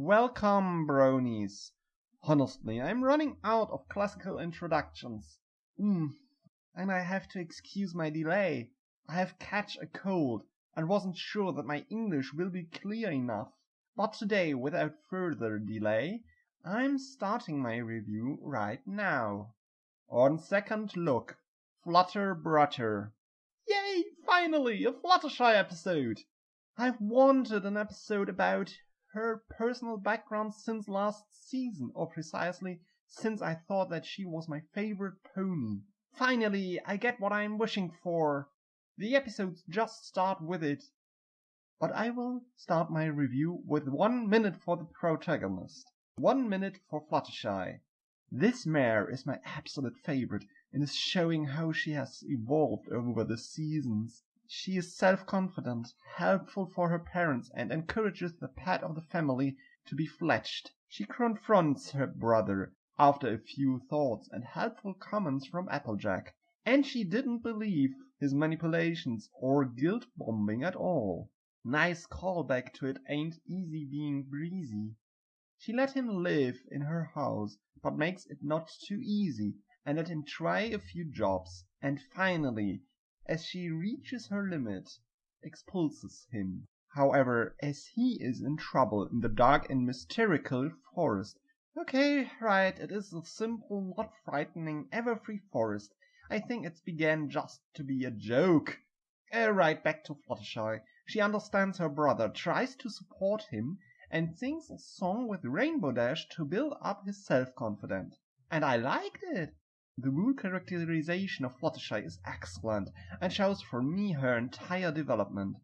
Welcome, bronies. Honestly, I'm running out of classical introductions. And I have to excuse my delay. I have catch a cold and wasn't sure that my English will be clear enough. But today, without further delay, I'm starting my review right now. On second look, Flutter, brutter. Yay! Finally, a Fluttershy episode! I've wanted an episode about her personal background since last season, or precisely since I thought that she was my favorite pony. Finally, I get what I'm wishing for. The episodes just start with it. But I will start my review with 1 minute for the protagonist. 1 minute for Fluttershy. This mare is my absolute favorite and is showing how she has evolved over the seasons. She is self-confident, helpful for her parents, and encourages the pet of the family to be fledged. She confronts her brother after a few thoughts and helpful comments from Applejack, and she didn't believe his manipulations or guilt-bombing at all. Nice callback to It Ain't Easy Being Breezy. She let him live in her house, but makes it not too easy, and let him try a few jobs, and finally, as she reaches her limit, expulses him. However, as he is in trouble in the dark and mystical forest. Okay, right, it is a simple, not frightening, ever-free forest. I think it began just to be a joke. Right, back to Fluttershy. She understands her brother, tries to support him, and sings a song with Rainbow Dash to build up his self-confidence. And I liked it. The wool characterization of Fluttershy is excellent and shows for me her entire development.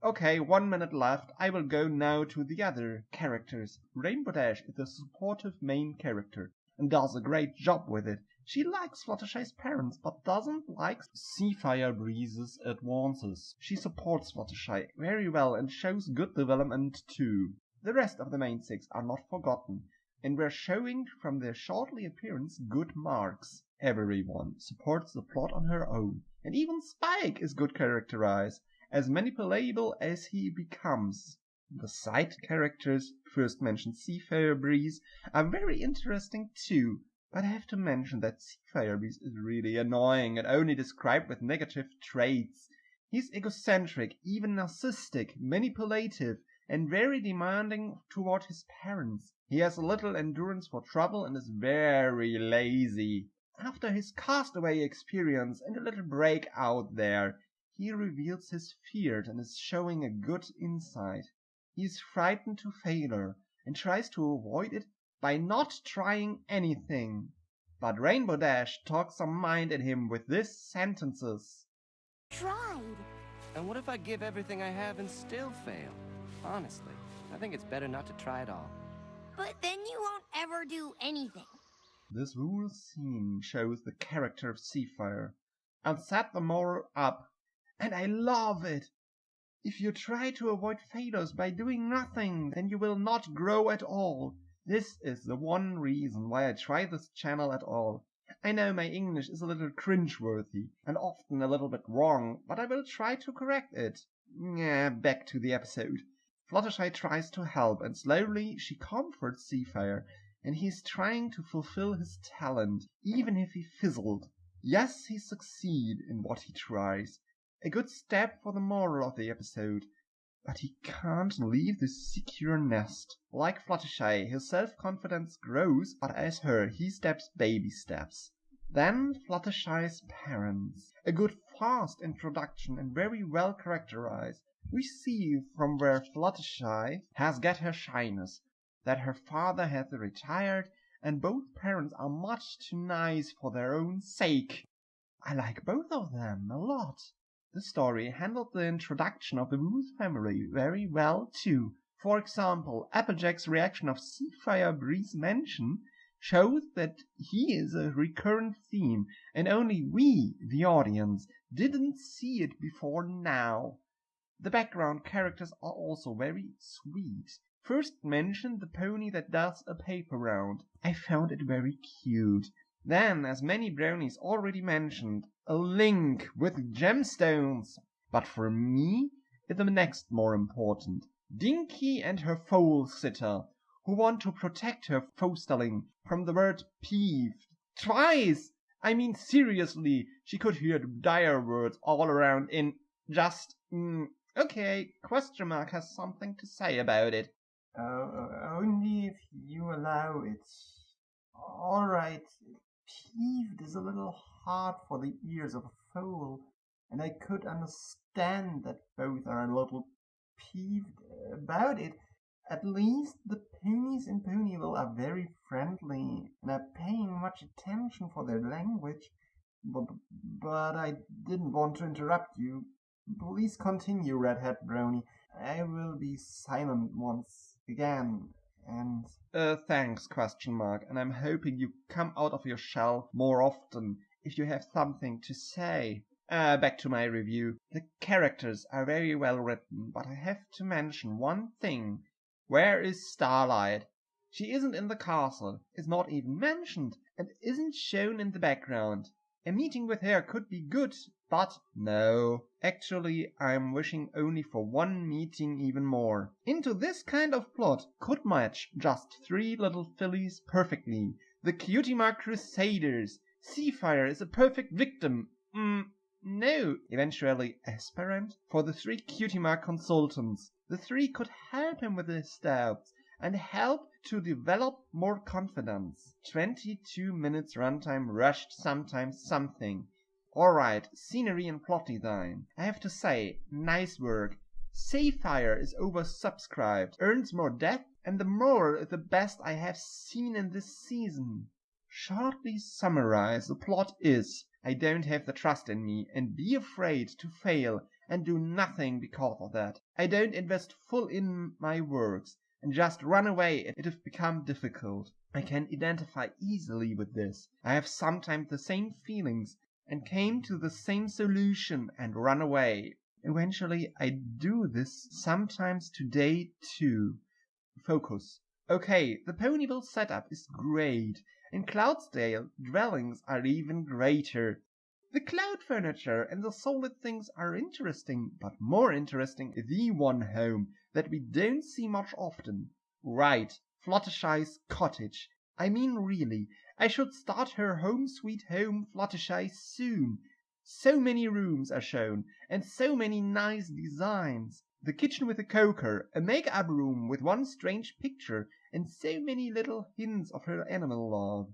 Okay, 1 minute left. I will go now to the other characters. Rainbow Dash is the supportive main character and does a great job with it. She likes Fluttershy's parents but doesn't like Seafire Breeze's advances. She supports Fluttershy very well and shows good development too. The rest of the main six are not forgotten, and were showing from their shortly appearance good marks. Everyone supports the plot on her own, and even Spike is good characterized, as manipulable as he becomes. The side characters, first mentioned Seafire Breeze, are very interesting too, but I have to mention that Seafire Breeze is really annoying and only described with negative traits. He's egocentric, even narcissistic, manipulative, and very demanding toward his parents. He has little endurance for trouble and is very lazy. After his castaway experience and a little break out there, he reveals his fears and is showing a good insight. He is frightened to failure and tries to avoid it by not trying anything. But Rainbow Dash talks some mind in him with these sentences. Tried. And what if I give everything I have and still fail? Honestly, I think it's better not to try at all. But then you won't ever do anything. This whole scene shows the character of Seafire and set the moral up, and I love it. If you try to avoid failures by doing nothing, then you will not grow at all. This is the one reason why I try this channel at all. I know my English is a little cringeworthy and often a little bit wrong, but I will try to correct it. Back to the episode. Fluttershy tries to help, and slowly she comforts Seafire, and he's trying to fulfill his talent, even if he fizzled. Yes, he succeeds in what he tries. A good step for the moral of the episode. But he can't leave this secure nest. Like Fluttershy, his self-confidence grows, but as her, he steps baby steps. Then Fluttershy's parents. A good fast introduction and very well characterized. We see from where Fluttershy has got her shyness, that her father has retired, and both parents are much too nice for their own sake. I like both of them a lot. The story handled the introduction of the Booth family very well too. For example, Applejack's reaction of Seafire Breeze mention shows that he is a recurrent theme, and only we, the audience, didn't see it before now. The background characters are also very sweet. First mentioned the pony that does a paper round. I found it very cute. Then, as many brownies already mentioned, a link with gemstones. But for me, is the next more important. Dinky and her foal sitter, who want to protect her fosterling from the word peeved. Twice! I mean seriously, she could hear dire words all around in just, okay, question mark has something to say about it. Only if you allow it. Alright, peeved is a little hard for the ears of a foal, and I could understand that both are a little peeved about it. At least the ponies in Ponyville are very friendly and are paying much attention for their language. But I didn't want to interrupt you. Please continue, Redhatbrony. I will be silent once again, and... Thanks, question mark, and I'm hoping you come out of your shell more often if you have something to say. Back to my review. The characters are very well written, but I have to mention one thing. Where is Starlight? She isn't in the castle, is not even mentioned, and isn't shown in the background. A meeting with her could be good, but no. Actually, I'm wishing only for one meeting even more. Into this kind of plot could match just 3 little fillies perfectly. The Cutie Mark Crusaders. Seafire is a perfect victim. No, eventually aspirant for the 3 Cutie Mark consultants. The 3 could help him with his doubts and help to develop more confidence. 22 minutes runtime rushed sometimes something. Alright, scenery and plot design. I have to say, nice work. Seafire is oversubscribed, earns more depth, and the moral is the best I have seen in this season. Shortly summarize, the plot is: I don't have the trust in me and be afraid to fail and do nothing because of that. I don't invest full in my works and just run away if it become difficult. I can identify easily with this. I have sometimes the same feelings and came to the same solution and run away. Eventually I do this sometimes today too. Focus. Okay, the Ponyville setup is great, and Cloudsdale dwellings are even greater. The cloud furniture and the solid things are interesting, but more interesting is the one home that we don't see much often. Right, Fluttershy's cottage. I mean really, I should start her Home Sweet Home Fluttershy soon. So many rooms are shown, and so many nice designs. The kitchen with a coker, a make-up room with one strange picture, and so many little hints of her animal love.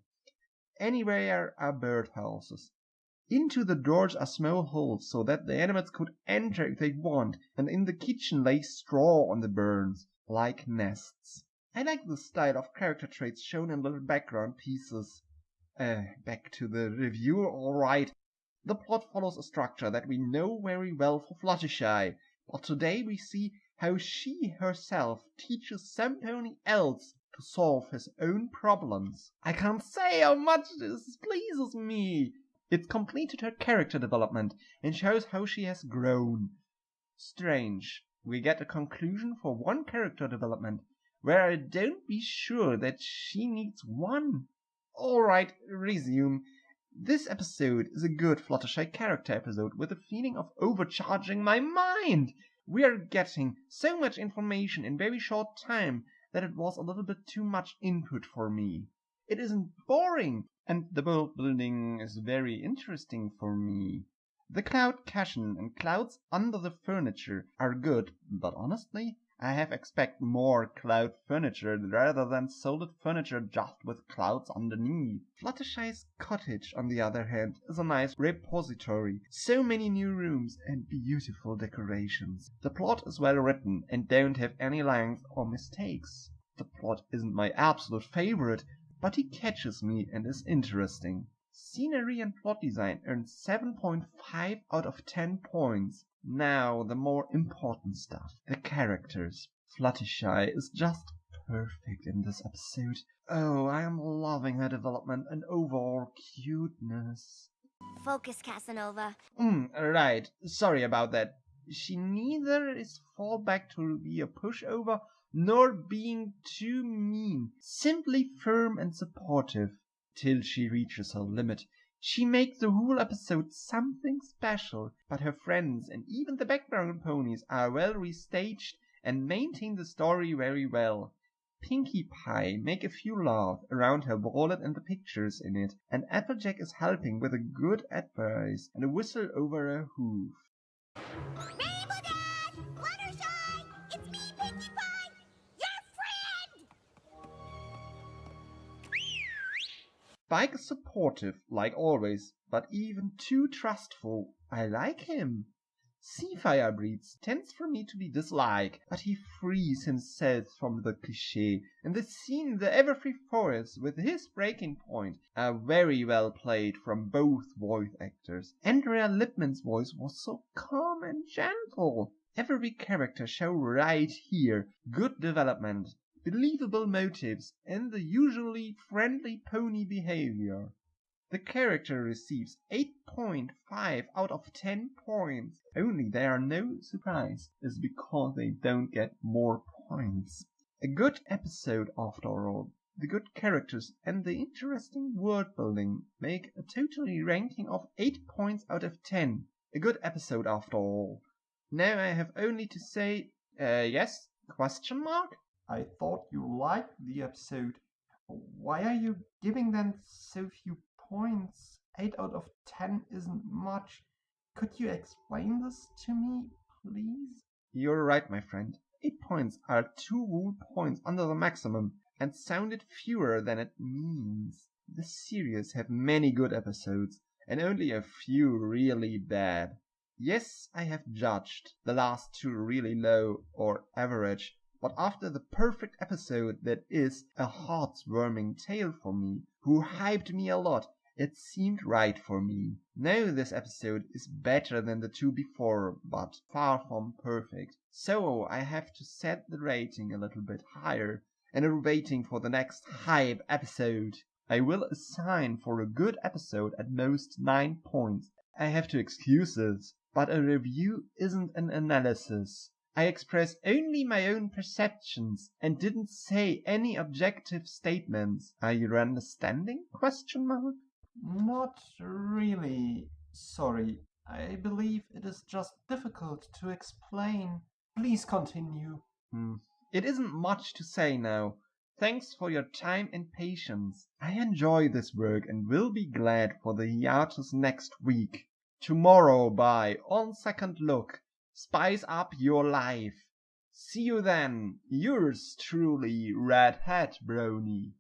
Anywhere are birdhouses. Into the doors are small holes so that the animals could enter if they want, and in the kitchen lay straw on the burns, like nests. I like the style of character traits shown in little background pieces. Back to the review, alright. The plot follows a structure that we know very well for Fluttershy, but today we see how she herself teaches some pony else to solve his own problems. I can't say how much this pleases me. It's completed her character development and shows how she has grown. Strange. We get a conclusion for one character development, where I don't be sure that she needs one. Alright, resume. This episode is a good Fluttershy character episode with a feeling of overcharging my mind. We are getting so much information in very short time that it was a little bit too much input for me. It isn't boring, and the world building is very interesting for me. The cloud cushion and clouds under the furniture are good, but honestly, I have expected more cloud furniture rather than solid furniture just with clouds underneath. Fluttershy's cottage, on the other hand, is a nice repository. So many new rooms and beautiful decorations. The plot is well written and don't have any length or mistakes. The plot isn't my absolute favorite, but it catches me and is interesting. Scenery and plot design earned 7.5 out of 10 points. Now, the more important stuff, the characters. Fluttershy is just perfect in this episode. Oh, I am loving her development and overall cuteness. Focus, Casanova. Right. Sorry about that. She neither is fallback to be a pushover, nor being too mean. Simply firm and supportive. Till she reaches her limit. She makes the whole episode something special, but her friends and even the background ponies are well restaged and maintain the story very well. Pinkie Pie make a few laugh around her wallet and the pictures in it, and Applejack is helping with a good advice and a whistle over her hoof. Rainbow Dash! Fluttershy! It's me, Pinkie Pie! Your friend! Spike is supportive, like always, but even too trustful. I like him. Seafire Breeds tends for me to be disliked, but he frees himself from the cliché. And the scene in the Everfree Forest with his breaking point are very well played from both voice actors. Andrea Lipman's voice was so calm and gentle. Every character show right here good development, believable motives, and the usually friendly pony behavior. The character receives 8.5 out of 10 points. Only there are no surprise is because they don't get more points. A good episode after all. The good characters and the interesting world building make a totally ranking of 8 points out of 10. A good episode after all. Now I have only to say, yes? Question mark? I thought you liked the episode. Why are you giving them so few points? 8 out of 10 isn't much. Could you explain this to me, please? You're right, my friend. 8 points are 2 rule points under the maximum, and sounded fewer than it means. This series have many good episodes, and only a few really bad. Yes, I have judged the last 2 really low or average, but after the perfect episode that is A Heartwarming Tale for me, who hyped me a lot, it seemed right for me. Now this episode is better than the 2 before, but far from perfect. So I have to set the rating a little bit higher, and are waiting for the next hype episode. I will assign for a good episode at most 9 points. I have to excuse this, but a review isn't an analysis. I express only my own perceptions and didn't say any objective statements. Are you understanding? Question mark? Not really. Sorry. I believe it is just difficult to explain. Please continue. It isn't much to say now. Thanks for your time and patience. I enjoy this work and will be glad for the hiatus next week. Tomorrow by On Second Look. Spice up your life. See you then. Yours truly, Redhatbrony.